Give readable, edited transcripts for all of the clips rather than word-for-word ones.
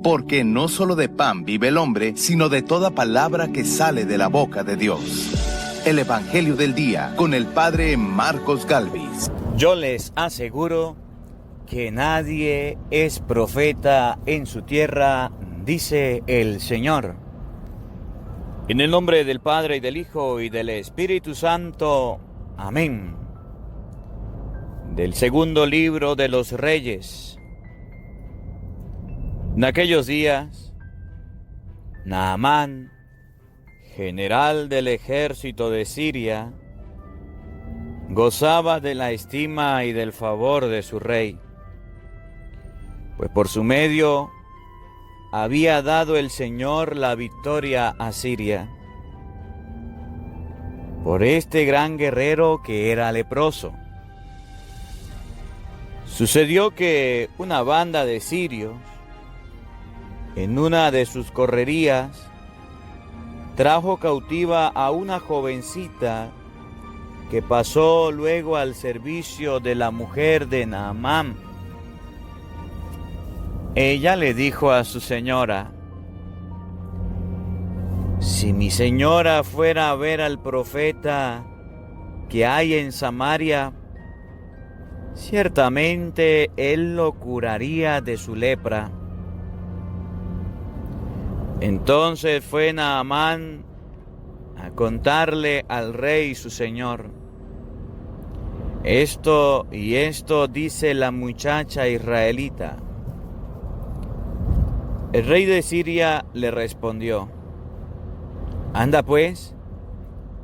porque no solo de pan vive el hombre, sino de toda palabra que sale de la boca de Dios. El Evangelio del Día, con el Padre Marcos Galvis. Yo les aseguro que nadie es profeta en su tierra, dice el Señor. En el nombre del Padre, y del Hijo, y del Espíritu Santo. Amén. Del segundo libro de los Reyes. En aquellos días, Naamán, general del ejército de Siria, gozaba de la estima y del favor de su rey, pues por su medio había dado el Señor la victoria a Siria, por este gran guerrero que era leproso. Sucedió que una banda de sirios, en una de sus correrías, trajo cautiva a una jovencita que pasó luego al servicio de la mujer de Naamán. Ella le dijo a su señora: si mi señora fuera a ver al profeta que hay en Samaria, ciertamente él lo curaría de su lepra. Entonces fue Naamán a contarle al rey su señor: esto y esto dice la muchacha israelita. El rey de Siria le respondió: anda pues,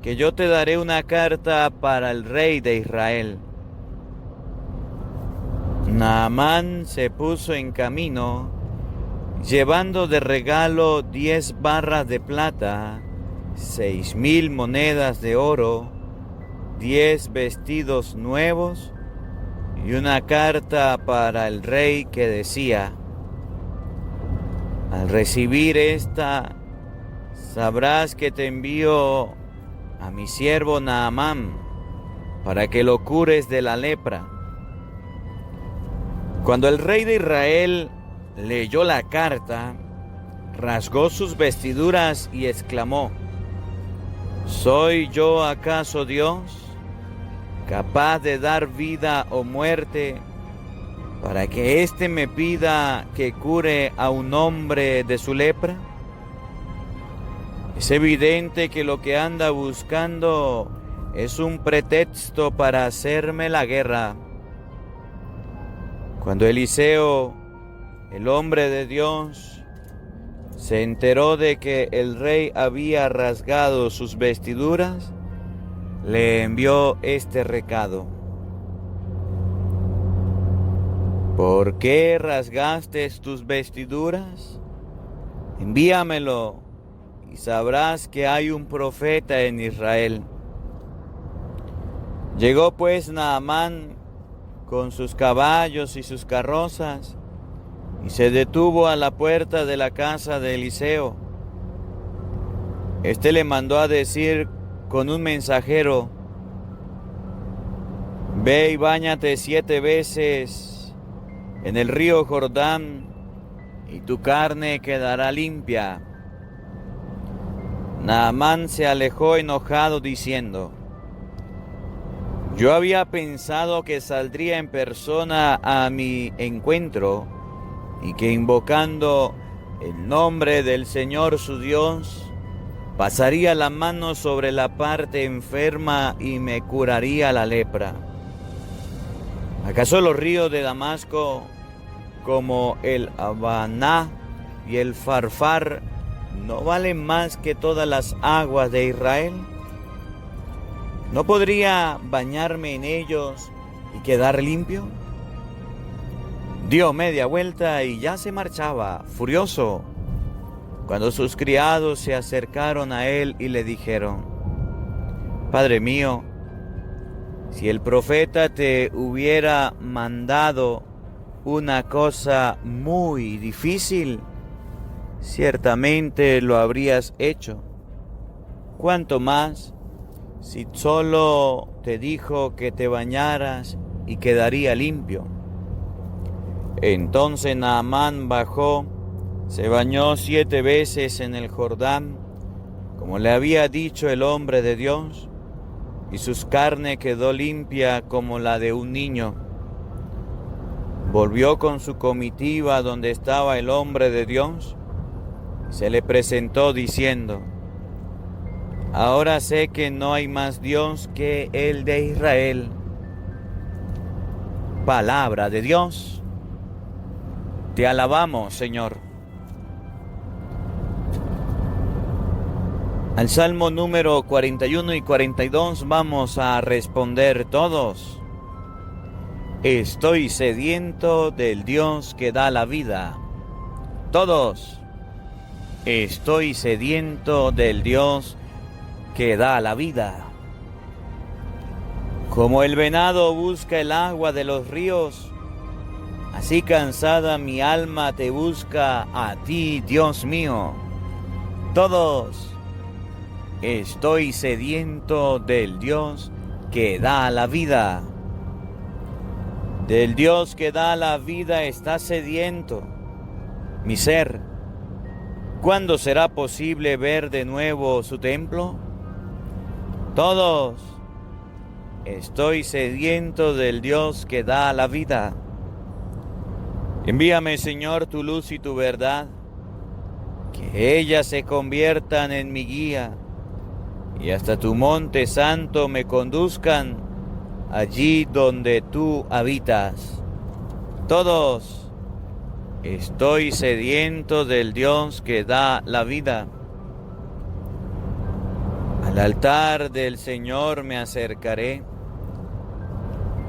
que yo te daré una carta para el rey de Israel. Naamán se puso en camino, llevando de regalo 10 barras de plata, 6,000 monedas de oro, 10 vestidos nuevos y una carta para el rey que decía: al recibir esta, sabrás que te envío a mi siervo Naamán para que lo cures de la lepra. Cuando el rey de Israel leyó la carta, rasgó sus vestiduras y exclamó: ¿soy yo acaso Dios, capaz de dar vida o muerte, para que éste me pida que cure a un hombre de su lepra? Es evidente que lo que anda buscando es un pretexto para hacerme la guerra. Cuando Eliseo, el hombre de Dios, se enteró de que el rey había rasgado sus vestiduras, le envió este recado: ¿por qué rasgaste tus vestiduras? Envíamelo y sabrás que hay un profeta en Israel. Llegó pues Naamán con sus caballos y sus carrozas, y se detuvo a la puerta de la casa de Eliseo. Este le mandó a decir con un mensajero: ve y báñate 7 veces en el río Jordán, y tu carne quedará limpia. Naamán se alejó enojado diciendo: yo había pensado que saldría en persona a mi encuentro y que invocando el nombre del Señor su Dios, pasaría la mano sobre la parte enferma y me curaría la lepra. ¿Acaso los ríos de Damasco, como el Habaná y el Farfar, no valen más que todas las aguas de Israel? ¿No podría bañarme en ellos y quedar limpio? Dio media vuelta y ya se marchaba, furioso, cuando sus criados se acercaron a él y le dijeron: Padre mío, si el profeta te hubiera mandado una cosa muy difícil, ciertamente lo habrías hecho. ¿Cuánto más si solo te dijo que te bañaras y quedaría limpio? Entonces Naamán bajó Se bañó 7 veces en el Jordán, como le había dicho el hombre de Dios, y su carne quedó limpia como la de un niño. Volvió con su comitiva donde estaba el hombre de Dios, y se le presentó diciendo: Ahora sé que no hay más Dios que el de Israel. Palabra de Dios. Te alabamos, Señor. Al Salmo número 41 y 42 vamos a responder todos. Estoy sediento del Dios que da la vida. Todos. Estoy sediento del Dios que da la vida. Como el venado busca el agua de los ríos, así cansada mi alma te busca a ti, Dios mío. Todos. Estoy sediento del Dios que da la vida. Del Dios que da la vida está sediento mi ser. ¿Cuándo será posible ver de nuevo su templo? Todos. Estoy sediento del Dios que da la vida. Envíame, Señor, tu luz y tu verdad, que ellas se conviertan en mi guía, y hasta tu monte santo me conduzcan, allí donde tú habitas. Todos. Estoy sediento del Dios que da la vida. Al altar del Señor me acercaré,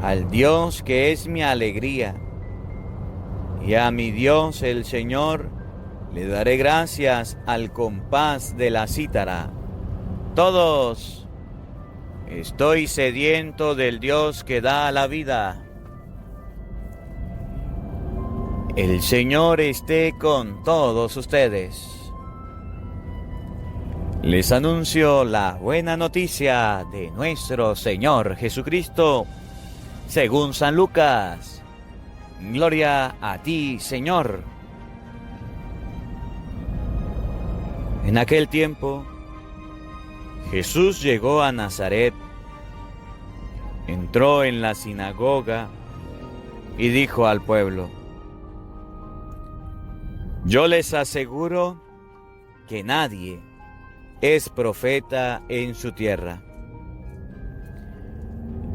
al Dios que es mi alegría, y a mi Dios el Señor le daré gracias al compás de la cítara. Todos. Estoy sediento del Dios que da la vida. El Señor esté con todos ustedes. Les anuncio la buena noticia de nuestro Señor Jesucristo, según San Lucas. Gloria a ti, Señor. En aquel tiempo, Jesús llegó a Nazaret, entró en la sinagoga y dijo al pueblo: Yo les aseguro que nadie es profeta en su tierra.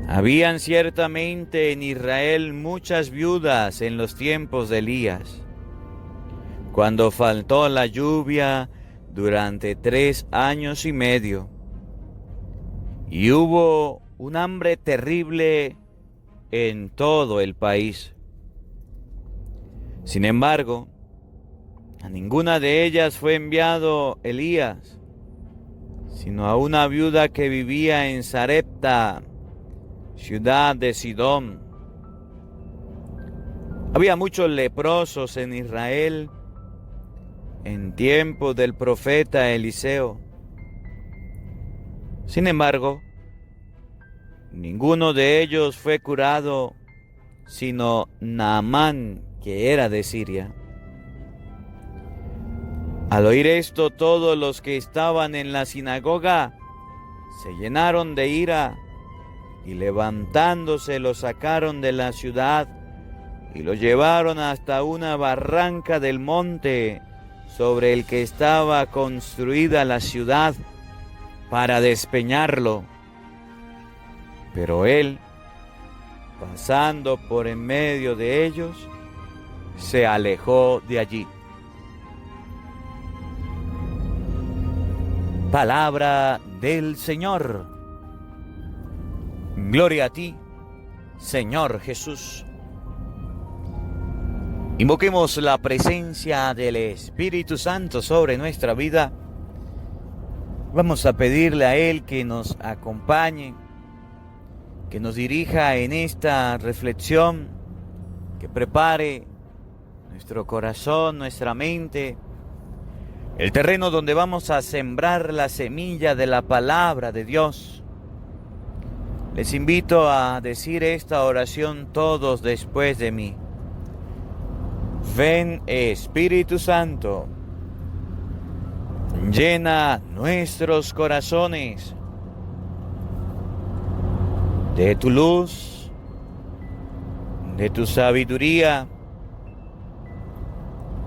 Habían ciertamente en Israel muchas viudas en los tiempos de Elías, cuando faltó la lluvia durante 3 años y medio, y hubo un hambre terrible en todo el país. Sin embargo, a ninguna de ellas fue enviado Elías, sino a una viuda que vivía en Sarepta, ciudad de Sidón. Había muchos leprosos en Israel en tiempo del profeta Eliseo. Sin embargo, ninguno de ellos fue curado, sino Naamán, que era de Siria. Al oír esto, todos los que estaban en la sinagoga se llenaron de ira, y levantándose lo sacaron de la ciudad y lo llevaron hasta una barranca del monte sobre el que estaba construida la ciudad, para despeñarlo. Pero él, pasando por en medio de ellos, se alejó de allí. Palabra del Señor. Gloria a ti, Señor Jesús. Invoquemos la presencia del Espíritu Santo sobre nuestra vida. Vamos a pedirle a Él que nos acompañe, que nos dirija en esta reflexión, que prepare nuestro corazón, nuestra mente, el terreno donde vamos a sembrar la semilla de la palabra de Dios. Les invito a decir esta oración todos después de mí. Ven, Espíritu Santo, llena nuestros corazones de tu luz, de tu sabiduría,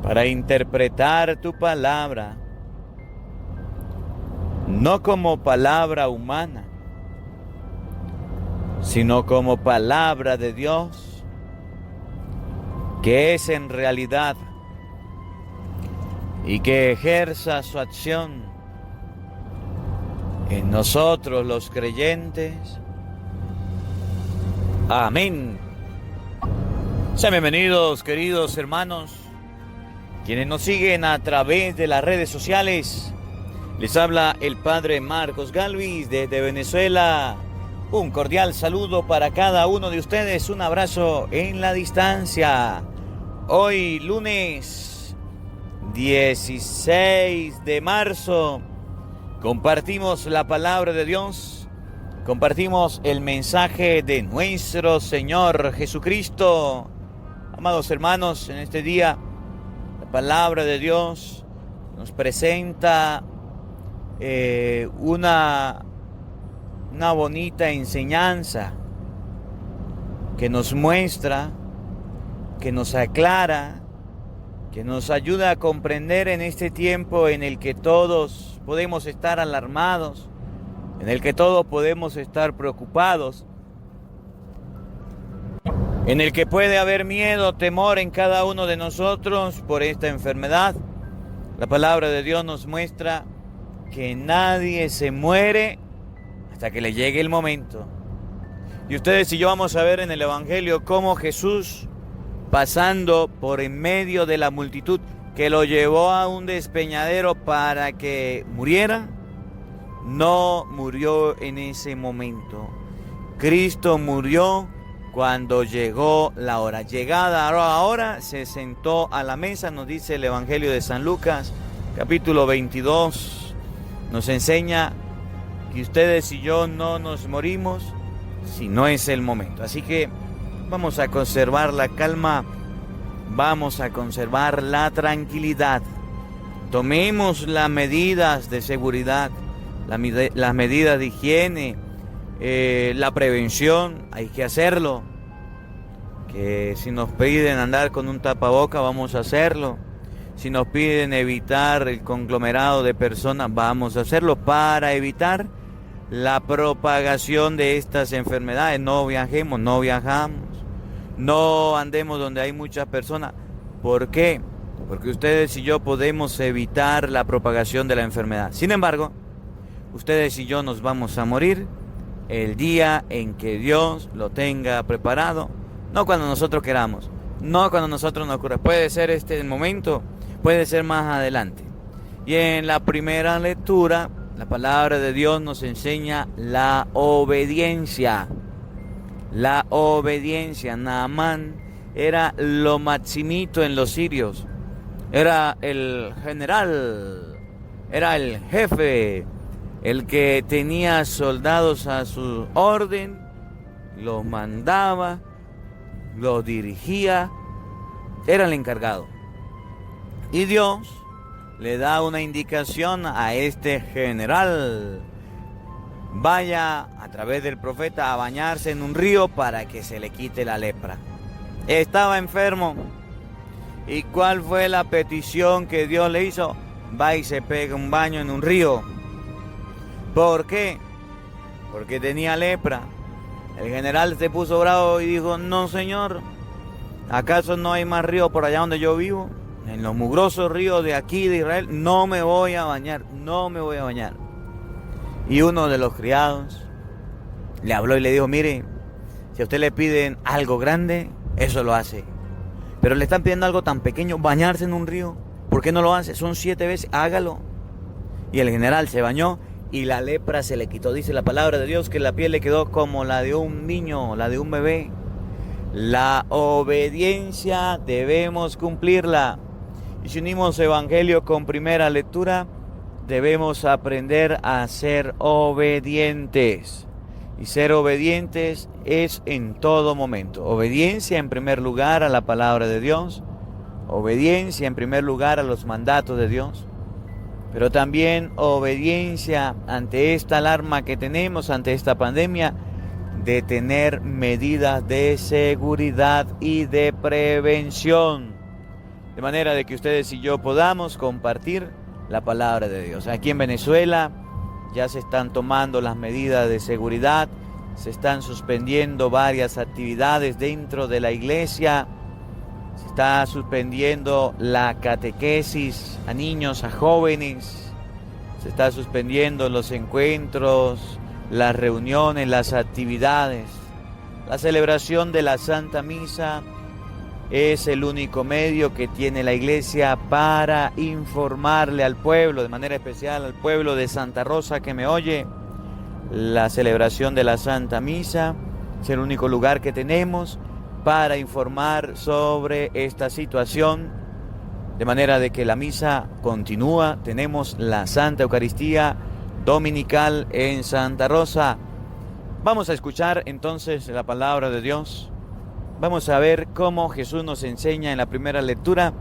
para interpretar tu palabra, no como palabra humana, sino como palabra de Dios, que es en realidad, y que ejerza su acción en nosotros los creyentes. Amén. Sean bienvenidos, queridos hermanos, quienes nos siguen a través de las redes sociales. Les habla el Padre Marcos Galvis desde Venezuela. Un cordial saludo para cada uno de ustedes, un abrazo en la distancia. Hoy lunes 16 de marzo compartimos la palabra de Dios, compartimos el mensaje de nuestro Señor Jesucristo. Amados hermanos, en este día la palabra de Dios nos presenta una bonita enseñanza que nos muestra, que nos aclara, que nos ayuda a comprender en este tiempo en el que todos podemos estar alarmados, en el que todos podemos estar preocupados, en el que puede haber miedo, temor en cada uno de nosotros por esta enfermedad. La palabra de Dios nos muestra que nadie se muere hasta que le llegue el momento. Y ustedes y yo vamos a ver en el Evangelio cómo Jesús, pasando por en medio de la multitud que lo llevó a un despeñadero para que muriera, no murió en ese momento. Cristo murió cuando llegó la hora. Llegada la hora, se sentó a la mesa, nos dice el Evangelio de San Lucas, capítulo 22. Nos enseña que ustedes y yo no nos morimos si no es el momento. Así que vamos a conservar la calma, vamos a conservar la tranquilidad. Tomemos las medidas de seguridad, las medidas de higiene, la prevención, hay que hacerlo. Que si nos piden andar con un tapaboca, vamos a hacerlo. Si nos piden evitar el conglomerado de personas, vamos a hacerlo para evitar la propagación de estas enfermedades. No viajemos, no viajamos, no andemos donde hay muchas personas. ¿Por qué? Porque ustedes y yo podemos evitar la propagación de la enfermedad. Sin embargo, ustedes y yo nos vamos a morir el día en que Dios lo tenga preparado, no cuando nosotros queramos, no cuando nosotros nos ocurra. Puede ser este el momento, puede ser más adelante. Y en la primera lectura, la palabra de Dios nos enseña la obediencia. La obediencia. Naamán era lo maximito en los sirios. Era el general, era el jefe, el que tenía soldados a su orden, los mandaba, los dirigía, era el encargado. Y Dios le da una indicación a este general: vaya a través del profeta a bañarse en un río para que se le quite la lepra. Estaba enfermo. ¿Y cuál fue la petición que Dios le hizo? Va y se pega un baño en un río. ¿Por qué? Porque tenía lepra. El general se puso bravo y dijo: no, señor, ¿acaso no hay más río por allá donde yo vivo? En los mugrosos ríos de aquí de Israel no me voy a bañar, no me voy a bañar. Y uno de los criados le habló y le dijo: mire, si a usted le piden algo grande, eso lo hace. Pero le están pidiendo algo tan pequeño, bañarse en un río, ¿por qué no lo hace? Son 7 veces, hágalo. Y el general se bañó y la lepra se le quitó. Dice la palabra de Dios que la piel le quedó como la de un niño, la de un bebé. La obediencia debemos cumplirla. Y si unimos Evangelio con primera lectura, debemos aprender a ser obedientes. Y ser obedientes es en todo momento. Obediencia en primer lugar a la palabra de Dios. Obediencia en primer lugar a los mandatos de Dios, pero también obediencia ante esta alarma que tenemos, ante esta pandemia, de tener medidas de seguridad y de prevención, de manera de que ustedes y yo podamos compartir la palabra de Dios. Aquí en Venezuela ya se están tomando las medidas de seguridad, se están suspendiendo varias actividades dentro de la iglesia, se está suspendiendo la catequesis a niños, a jóvenes, se está suspendiendo los encuentros, las reuniones, las actividades. La celebración de la Santa Misa es el único medio que tiene la iglesia para informarle al pueblo, de manera especial al pueblo de Santa Rosa que me oye. La celebración de la Santa Misa es el único lugar que tenemos para informar sobre esta situación, de manera de que la misa continúa. Tenemos la Santa Eucaristía Dominical en Santa Rosa. Vamos a escuchar entonces la palabra de Dios. Vamos a ver cómo Jesús nos enseña en la primera lectura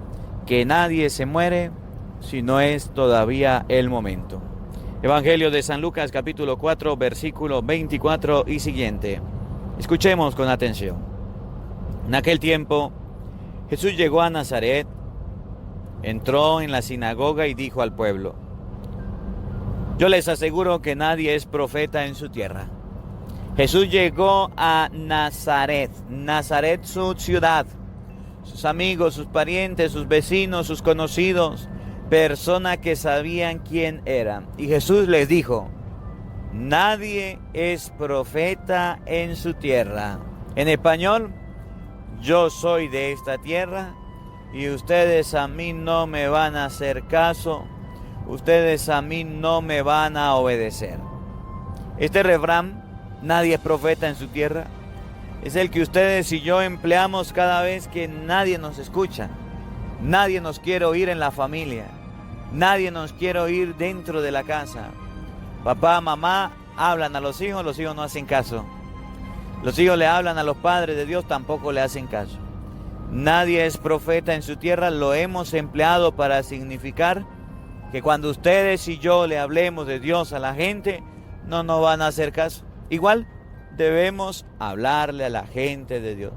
que nadie se muere si no es todavía el momento. Evangelio de San Lucas capítulo 4 versículo 24 y siguiente. Escuchemos con atención. En aquel tiempo Jesús llegó a Nazaret, entró en la sinagoga y dijo al pueblo: yo les aseguro que nadie es profeta en su tierra. Jesús llegó a Nazaret, Nazaret su ciudad, sus amigos, sus parientes, sus vecinos, sus conocidos, personas que sabían quién era. Y Jesús les dijo: nadie es profeta en su tierra. En español: yo soy de esta tierra y ustedes a mí no me van a hacer caso, ustedes a mí no me van a obedecer. Este refrán, nadie es profeta en su tierra, es el que ustedes y yo empleamos cada vez que nadie nos escucha, nadie nos quiere oír en la familia, nadie nos quiere oír dentro de la casa. Papá, mamá hablan a los hijos no hacen caso. Los hijos le hablan a los padres de Dios, tampoco le hacen caso. Nadie es profeta en su tierra, lo hemos empleado para significar que cuando ustedes y yo le hablemos de Dios a la gente, no nos van a hacer caso. Igual debemos hablarle a la gente de Dios.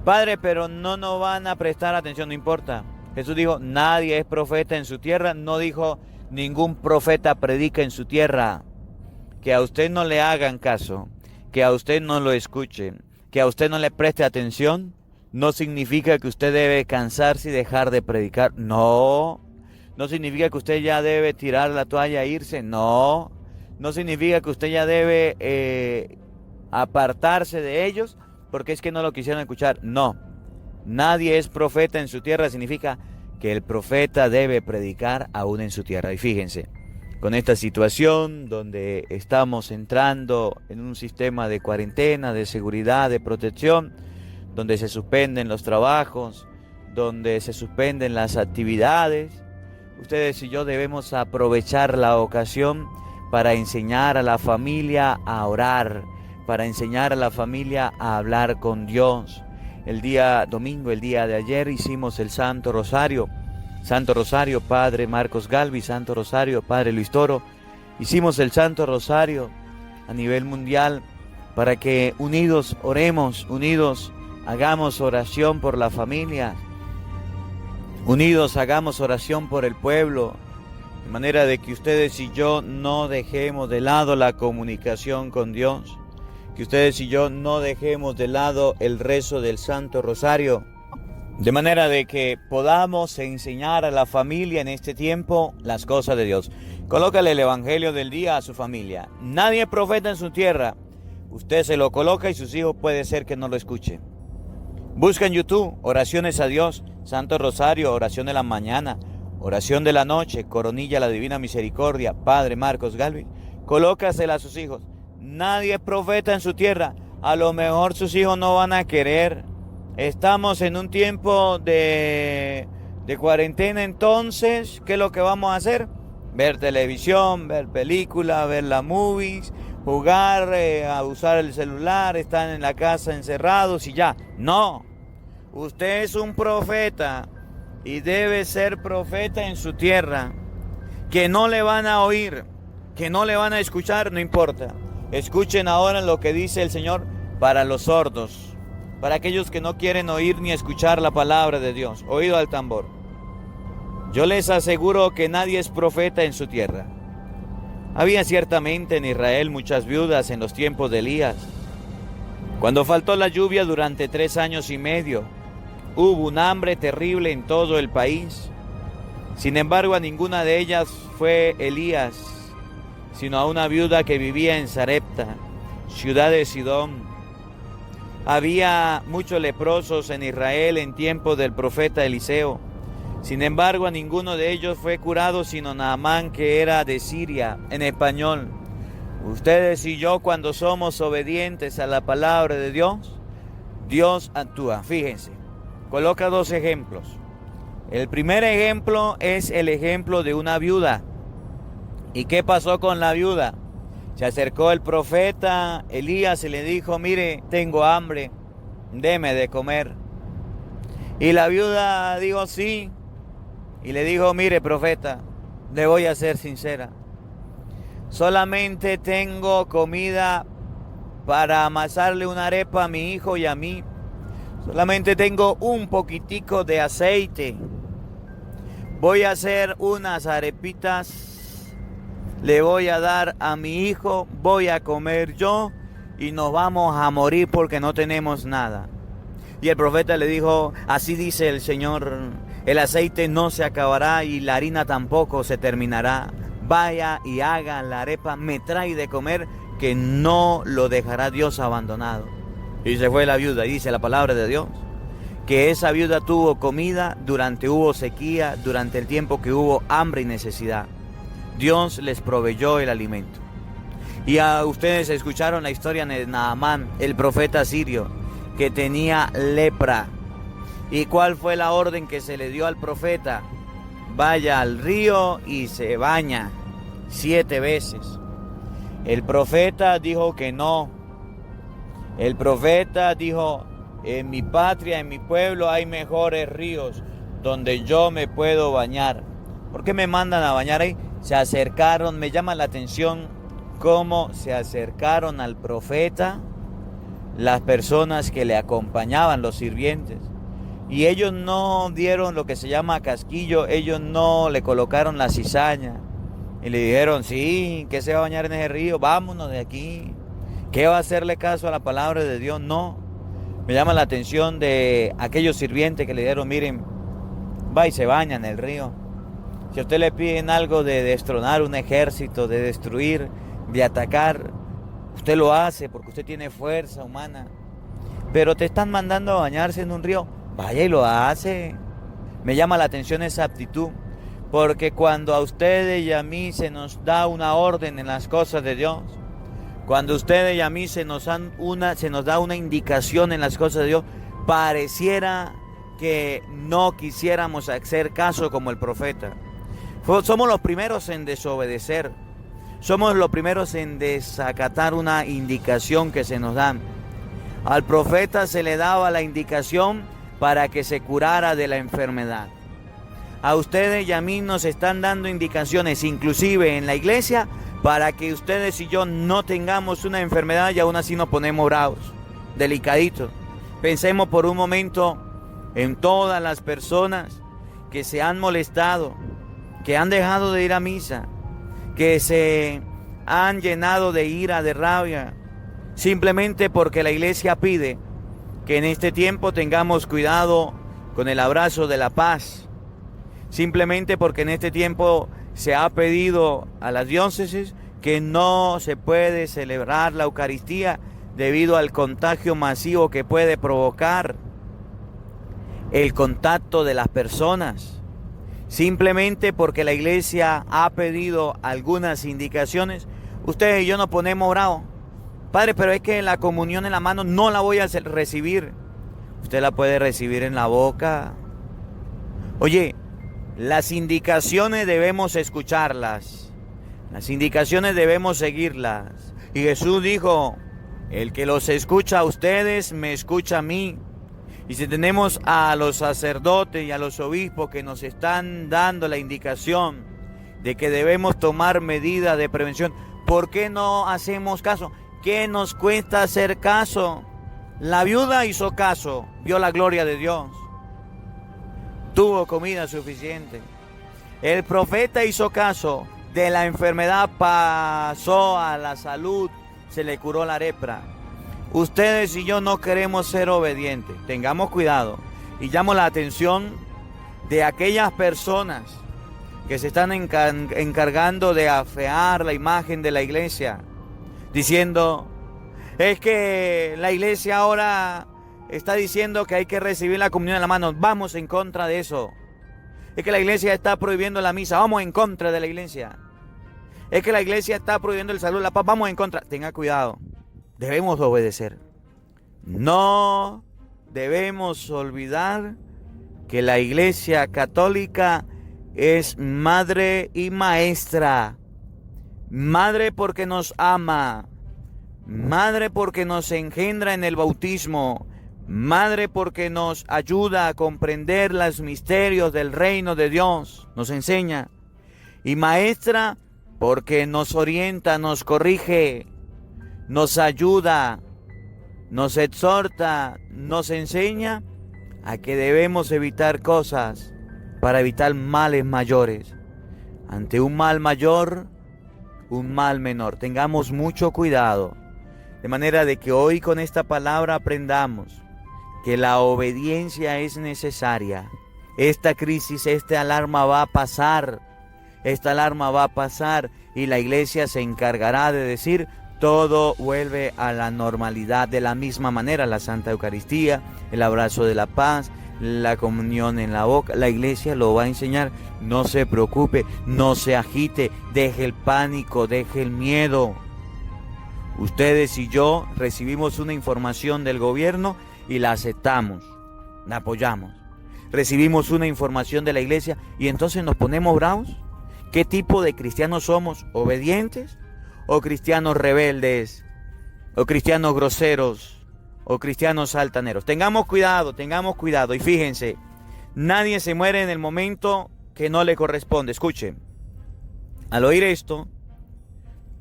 Padre, pero no nos van a prestar atención, no importa. Jesús dijo: nadie es profeta en su tierra, no dijo ningún profeta predica en su tierra. Que a usted no le hagan caso, que a usted no lo escuchen, que a usted no le preste atención, no significa que usted debe cansarse y dejar de predicar. No significa que usted ya debe tirar la toalla e irse. No significa que usted ya debe apartarse de ellos porque es que no lo quisieron escuchar. No, nadie es profeta en su tierra significa que el profeta debe predicar aún en su tierra. Y fíjense, con esta situación donde estamos entrando en un sistema de cuarentena, de seguridad, de protección, donde se suspenden los trabajos, donde se suspenden las actividades, ustedes y yo debemos aprovechar la ocasión para enseñar a la familia a orar, para enseñar a la familia a hablar con Dios. El día domingo, el día de ayer, hicimos el Santo Rosario. Santo Rosario, Padre Marcos Galvi, Santo Rosario, Padre Luis Toro. Hicimos el Santo Rosario a nivel mundial para que unidos oremos, unidos hagamos oración por la familia, unidos hagamos oración por el pueblo, de manera de que ustedes y yo no dejemos de lado la comunicación con Dios, que ustedes y yo no dejemos de lado el rezo del Santo Rosario, de manera de que podamos enseñar a la familia en este tiempo las cosas de Dios. Colócale el Evangelio del día a su familia. Nadie es profeta en su tierra. Usted se lo coloca y sus hijos puede ser que no lo escuchen. Busca en YouTube oraciones a Dios, Santo Rosario, oración de la mañana, oración de la noche, coronilla a la Divina Misericordia, Padre Marcos Galvi. Colócasela a sus hijos. Nadie es profeta en su tierra. A lo mejor sus hijos no van a querer. Estamos en un tiempo de cuarentena, entonces, ¿qué es lo que vamos a hacer? Ver televisión, ver películas, ver las movies, jugar, a usar el celular, estar en la casa encerrados y ya. No, usted es un profeta y debe ser profeta en su tierra, que no le van a oír, que no le van a escuchar, no importa. Escuchen ahora lo que dice el Señor para los sordos, para aquellos que no quieren oír ni escuchar la palabra de Dios. Oído al tambor. Yo les aseguro que nadie es profeta en su tierra. Había ciertamente en Israel muchas viudas en los tiempos de Elías. Cuando faltó la lluvia durante 3 años y medio, hubo un hambre terrible en todo el país. Sin embargo, a ninguna de ellas fue Elías, sino a una viuda que vivía en Sarepta, ciudad de Sidón. Había muchos leprosos en Israel en tiempo del profeta Eliseo. Sin embargo, a ninguno de ellos fue curado, sino Naamán, que era de Siria. En español, ustedes y yo, cuando somos obedientes a la palabra de Dios, Dios actúa. Fíjense, coloca 2 ejemplos. El primer ejemplo es el ejemplo de una viuda. ¿Y qué pasó con la viuda? Se acercó el profeta Elías y le dijo: mire, tengo hambre, deme de comer. Y la viuda dijo sí. Y le dijo: mire, profeta, le voy a ser sincera. Solamente tengo comida para amasarle una arepa a mi hijo y a mí. Solamente tengo un poquitico de aceite. Voy a hacer unas arepitas. Le voy a dar a mi hijo, voy a comer yo y nos vamos a morir porque no tenemos nada. Y el profeta le dijo: así dice el Señor, el aceite no se acabará y la harina tampoco se terminará. Vaya y haga la arepa, me trae de comer, que no lo dejará Dios abandonado. Y se fue la viuda, y dice la palabra de Dios, que esa viuda tuvo comida durante hubo sequía, durante el tiempo que hubo hambre y necesidad. Dios les proveyó el alimento. Y a ustedes escucharon la historia de Naamán, el profeta sirio, que tenía lepra. ¿Y cuál fue la orden que se le dio al profeta? Vaya al río y se baña 7 veces. El profeta dijo que no. El profeta dijo: en mi patria, en mi pueblo hay mejores ríos donde yo me puedo bañar. ¿Por qué me mandan a bañar ahí? Se acercaron, me llama la atención cómo se acercaron al profeta las personas que le acompañaban, los sirvientes. Y ellos no dieron lo que se llama casquillo, ellos no le colocaron la cizaña. Y le dijeron: sí, ¿qué se va a bañar en ese río? Vámonos de aquí. ¿Qué va a hacerle caso a la palabra de Dios? No. Me llama la atención de aquellos sirvientes que le dijeron: miren, va y se baña en el río. Si a usted le piden algo de destronar un ejército, de destruir, de atacar, usted lo hace porque usted tiene fuerza humana. Pero te están mandando a bañarse en un río, vaya y lo hace. Me llama la atención esa actitud, porque cuando a ustedes y a mí se nos da una orden en las cosas de Dios, cuando a ustedes y a mí se nos da una indicación en las cosas de Dios, pareciera que no quisiéramos hacer caso como el profeta. Somos los primeros en desobedecer. Somos los primeros en desacatar una indicación que se nos da. Al profeta se le daba la indicación para que se curara de la enfermedad. A ustedes y a mí nos están dando indicaciones, inclusive en la iglesia, para que ustedes y yo no tengamos una enfermedad y aún así nos ponemos bravos, delicaditos. Pensemos por un momento en todas las personas que se han molestado, que han dejado de ir a misa, que se han llenado de ira, de rabia, simplemente porque la iglesia pide que en este tiempo tengamos cuidado con el abrazo de la paz, simplemente porque en este tiempo se ha pedido a las diócesis que no se puede celebrar la Eucaristía debido al contagio masivo que puede provocar el contacto de las personas. Simplemente porque la iglesia ha pedido algunas indicaciones, ustedes y yo nos ponemos bravos. Padre, pero es que la comunión en la mano no la voy a recibir. Usted la puede recibir en la boca. Oye, las indicaciones debemos escucharlas. Las indicaciones debemos seguirlas. Y Jesús dijo: el que los escucha a ustedes, me escucha a mí. Y si tenemos a los sacerdotes y a los obispos que nos están dando la indicación de que debemos tomar medidas de prevención, ¿por qué no hacemos caso? ¿Qué nos cuesta hacer caso? La viuda hizo caso, vio la gloria de Dios, tuvo comida suficiente. El profeta hizo caso, de la enfermedad pasó a la salud, se le curó la lepra. Ustedes y yo no queremos ser obedientes, tengamos cuidado. Y llamo la atención de aquellas personas que se están encargando de afear la imagen de la iglesia, diciendo, es que la iglesia ahora está diciendo que hay que recibir la comunión en la mano, vamos en contra de eso. Es que la iglesia está prohibiendo la misa, vamos en contra de la iglesia. Es que la iglesia está prohibiendo el saludo, la paz, vamos en contra. Tenga cuidado, debemos obedecer. No debemos olvidar que la iglesia católica es madre y maestra. Madre porque nos ama, madre porque nos engendra en el bautismo, madre porque nos ayuda a comprender los misterios del reino de Dios, nos enseña. Y maestra porque nos orienta, nos corrige, nos ayuda, nos exhorta, nos enseña a que debemos evitar cosas para evitar males mayores. Ante un mal mayor, un mal menor. Tengamos mucho cuidado, de manera de que hoy con esta palabra aprendamos que la obediencia es necesaria. Esta crisis, esta alarma va a pasar. Esta alarma va a pasar y la iglesia se encargará de decir, todo vuelve a la normalidad de la misma manera. La Santa Eucaristía, el abrazo de la paz, la comunión en la boca, la iglesia lo va a enseñar. No se preocupe, no se agite, deje el pánico, deje el miedo. Ustedes y yo recibimos una información del gobierno y la aceptamos, la apoyamos. Recibimos una información de la iglesia y entonces nos ponemos bravos. ¿Qué tipo de cristianos somos? ¿Obedientes? ¿O cristianos rebeldes? ¿O cristianos groseros? ¿O cristianos altaneros? Tengamos cuidado. Y fíjense, nadie se muere en el momento que no le corresponde. Escuchen, al oír esto,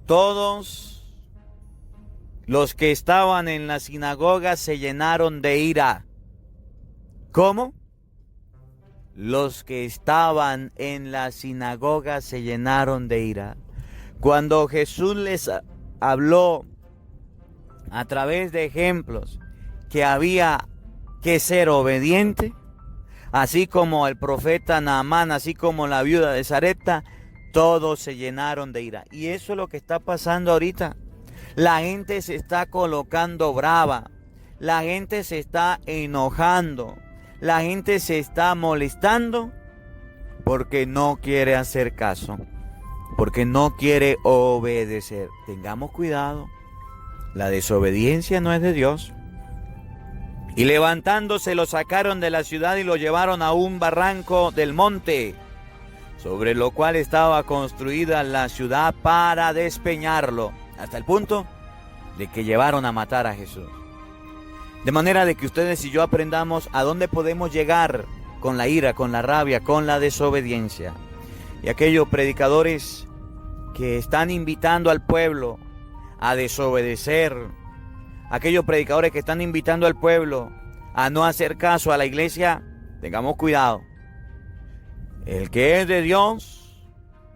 todos los que estaban en la sinagoga se llenaron de ira. ¿Cómo? Los que estaban en la sinagoga se llenaron de ira. Cuando Jesús les habló a través de ejemplos que había que ser obediente, así como el profeta Naamán, así como la viuda de Sarepta, todos se llenaron de ira. Y eso es lo que está pasando ahorita. La gente se está colocando brava, la gente se está enojando, la gente se está molestando porque no quiere hacer caso, porque no quiere obedecer. Tengamos cuidado, la desobediencia no es de Dios. Y levantándose lo sacaron de la ciudad y lo llevaron a un barranco del monte, sobre lo cual estaba construida la ciudad para despeñarlo, hasta el punto de que llevaron a matar a Jesús. De manera de que ustedes y yo aprendamos a dónde podemos llegar con la ira, con la rabia, con la desobediencia. Y aquellos predicadores que están invitando al pueblo a desobedecer, aquellos predicadores que están invitando al pueblo a no hacer caso a la iglesia, tengamos cuidado. El que es de Dios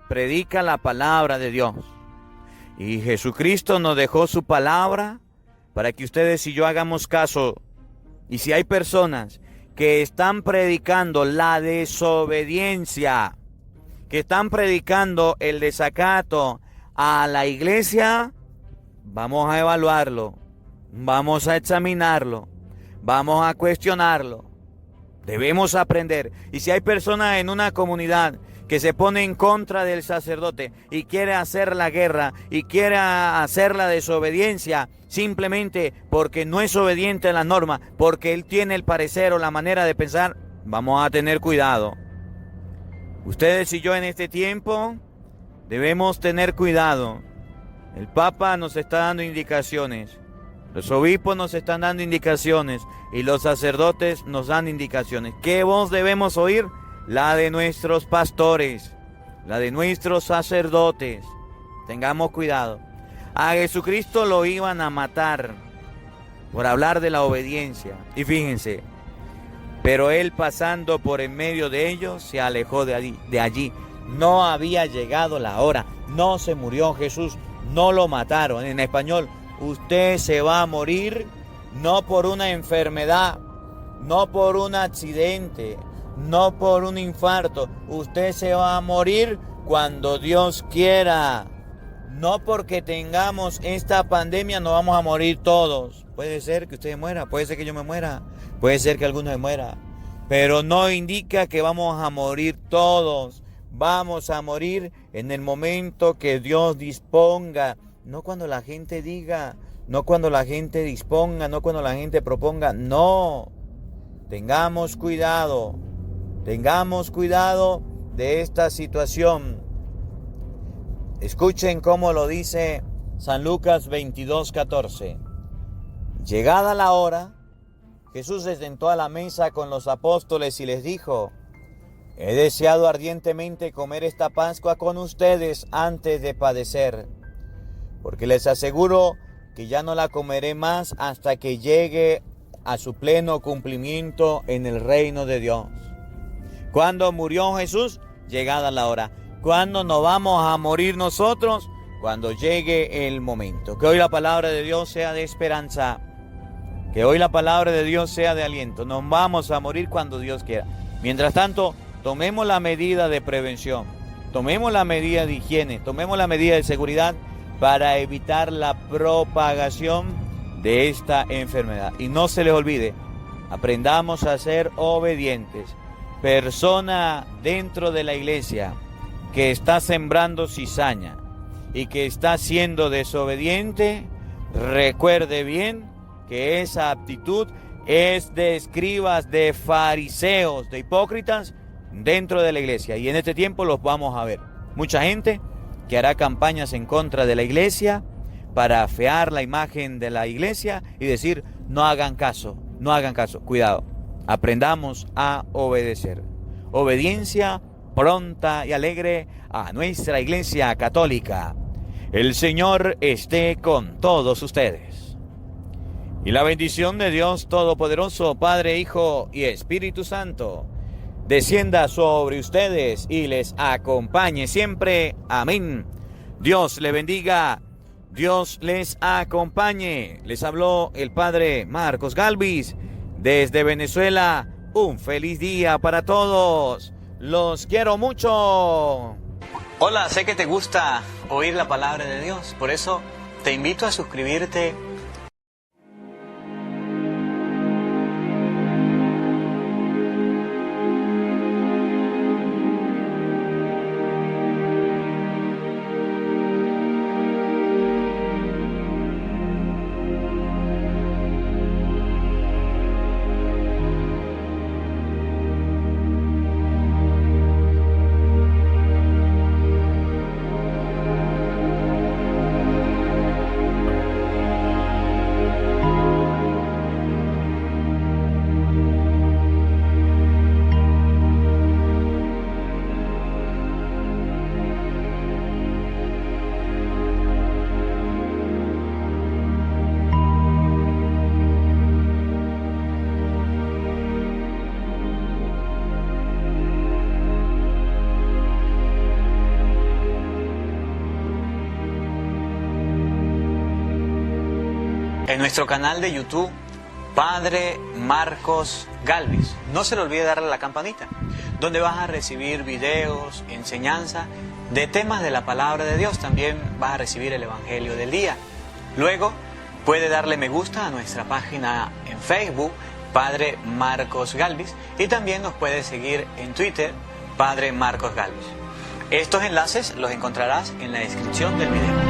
predica la palabra de Dios. Y Jesucristo nos dejó su palabra para que ustedes y yo hagamos caso. Y si hay personas que están predicando la desobediencia, que están predicando el desacato a la iglesia, vamos a evaluarlo, vamos a examinarlo, vamos a cuestionarlo. Debemos aprender. Y si hay personas en una comunidad que se pone en contra del sacerdote y quiere hacer la guerra y quiere hacer la desobediencia simplemente porque no es obediente a la norma, porque él tiene el parecer o la manera de pensar, vamos a tener cuidado. Ustedes y yo en este tiempo debemos tener cuidado. El Papa nos está dando indicaciones. Los obispos nos están dando indicaciones y los sacerdotes nos dan indicaciones. ¿Qué voz debemos oír? La de nuestros pastores, la de nuestros sacerdotes. Tengamos cuidado. A Jesucristo lo iban a matar por hablar de la obediencia. Y fíjense, pero él pasando por en medio de ellos se alejó de allí. No había llegado la hora, no se murió Jesús, no lo mataron. En español, usted se va a morir no por una enfermedad, no por un accidente, no por un infarto. Usted se va a morir cuando Dios quiera. No porque tengamos esta pandemia nos vamos a morir todos. Puede ser que usted muera, puede ser que yo me muera, puede ser que alguno se muera. Pero no indica que vamos a morir todos. Vamos a morir en el momento que Dios disponga. No cuando la gente diga, no cuando la gente disponga, no cuando la gente proponga. No. Tengamos cuidado de esta situación. Escuchen cómo lo dice San Lucas 22:14. Llegada la hora, Jesús se sentó a la mesa con los apóstoles y les dijo: he deseado ardientemente comer esta Pascua con ustedes antes de padecer, porque les aseguro que ya no la comeré más hasta que llegue a su pleno cumplimiento en el reino de Dios. ¿Cuándo murió Jesús? Llegada la hora. ¿Cuándo nos vamos a morir nosotros? Cuando llegue el momento. Que hoy la palabra de Dios sea de esperanza. Que hoy la palabra de Dios sea de aliento. Nos vamos a morir cuando Dios quiera. Mientras tanto, tomemos la medida de prevención. Tomemos la medida de higiene. Tomemos la medida de seguridad para evitar la propagación de esta enfermedad. Y no se les olvide, aprendamos a ser obedientes. Persona dentro de la iglesia que está sembrando cizaña y que está siendo desobediente, recuerde bien que esa actitud es de escribas, de fariseos, de hipócritas dentro de la iglesia. Y en este tiempo los vamos a ver. Mucha gente que hará campañas en contra de la iglesia para afear la imagen de la iglesia y decir: no hagan caso, no hagan caso. Cuidado, aprendamos a obedecer. Obediencia pronta y alegre a nuestra Iglesia Católica. El Señor esté con todos ustedes. Y la bendición de Dios Todopoderoso, Padre, Hijo y Espíritu Santo, descienda sobre ustedes y les acompañe siempre. Amén. Dios le bendiga, Dios les acompañe. Les habló el Padre Marcos Galvis desde Venezuela. Un feliz día para todos. Los quiero mucho. Hola, sé que te gusta oír la palabra de Dios, por eso te invito a suscribirte. En nuestro canal de YouTube, Padre Marcos Galvis. No se le olvide darle a la campanita, donde vas a recibir videos, enseñanza de temas de la palabra de Dios. También vas a recibir el Evangelio del día. Luego, puede darle me gusta a nuestra página en Facebook, Padre Marcos Galvis, y también nos puede seguir en Twitter, Padre Marcos Galvis. Estos enlaces los encontrarás en la descripción del video.